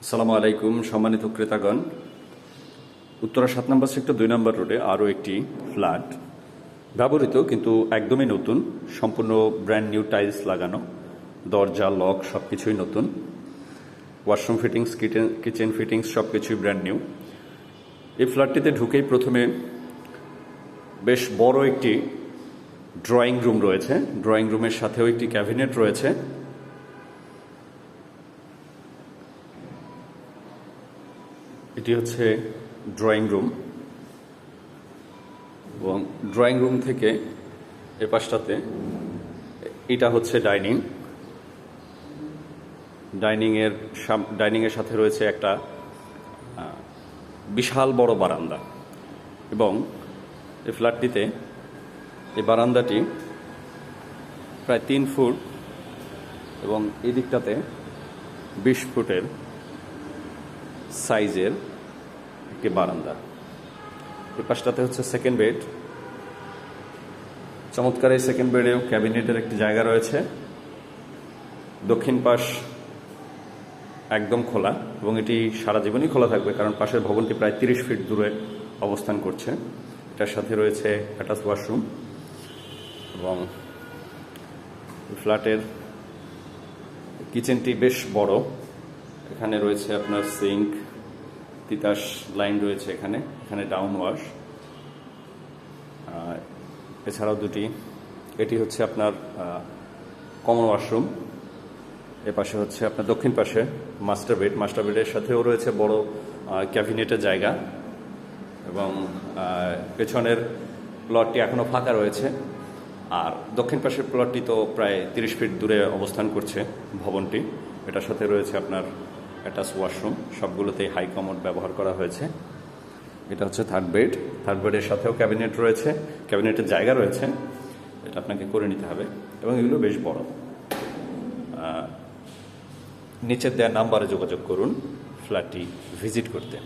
আসসালামু আলাইকুম সম্মানিত ক্রেতাগণ। উত্তরা 7 নম্বর সেক্টর 2 নম্বর রোডে আরও একটি ফ্ল্যাট, ব্যবহৃত কিন্তু একদমই নতুন, সম্পূর্ণ ব্র্যান্ড নিউ টাইলস লাগানো, দরজা লক সব কিছুই নতুন, ওয়াশরুম ফিটিংস কিচেন ফিটিংস সব কিছুই ব্র্যান্ড নিউ। এই ফ্ল্যাটটিতে ঢুকেই প্রথমে বেশ বড় একটি ড্রয়িং রুম রয়েছে, ড্রয়িং রুমের সাথেও একটি ক্যাবিনেট রয়েছে। এটি হচ্ছে ড্রয়িং রুম এবং ড্রয়িং রুম থেকে এ পাশটাতে এটা হচ্ছে ডাইনিংয়ের সাথে রয়েছে একটা বিশাল বড় বারান্দা এবং এই ফ্ল্যাটটিতে এই বারান্দাটি প্রায় 3 ফুট এবং এই দিকটাতে 20 ফুটের সাইজের একটি বারান্দা। এই পাশটাতে হচ্ছে সেকেন্ড বেড। চমৎকার এই সেকেন্ড বেডেও ক্যাবিনেটের একটি জায়গা রয়েছে। দক্ষিণ পাশ একদম খোলা এবং এটি সারা জীবনই খোলা থাকবে, কারণ পাশের ভবনটি প্রায় 30 ফিট দূরে অবস্থান করছে। এটার সাথে রয়েছে অ্যাটাচ ওয়াশরুম এবং ফ্ল্যাটের কিচেনটি বেশ বড়। এখানে রয়েছে আপনার সিঙ্ক, তিতাস লাইন রয়েছে এখানে ডাউন ওয়াশ, এছাড়াও এটি হচ্ছে আপনার কমন ওয়াশরুম। এ পাশে হচ্ছে আপনার দক্ষিণ পাশে মাস্টার বেডের সাথেও রয়েছে বড় ক্যাবিনেটের জায়গা এবং পেছনের প্লটটি এখনও ফাঁকা রয়েছে। আর দক্ষিণ পাশের প্লটটি তো প্রায় 30 ফিট দূরে অবস্থান করছে ভবনটি। এটার সাথে রয়েছে আপনার অ্যাটাচ ওয়াশরুম, সবগুলোতেই হাই কমোড ব্যবহার করা হয়েছে। এটা হচ্ছে থার্ড বেডের সাথেও ক্যাবিনেট রয়েছে, ক্যাবিনেটের জায়গা রয়েছে, এটা আপনাকে করে নিতে হবে এবং এগুলো বেশ বড়। নিচের দেওয়া নাম্বারে যোগাযোগ করুন ফ্ল্যাটটি ভিজিট করতে।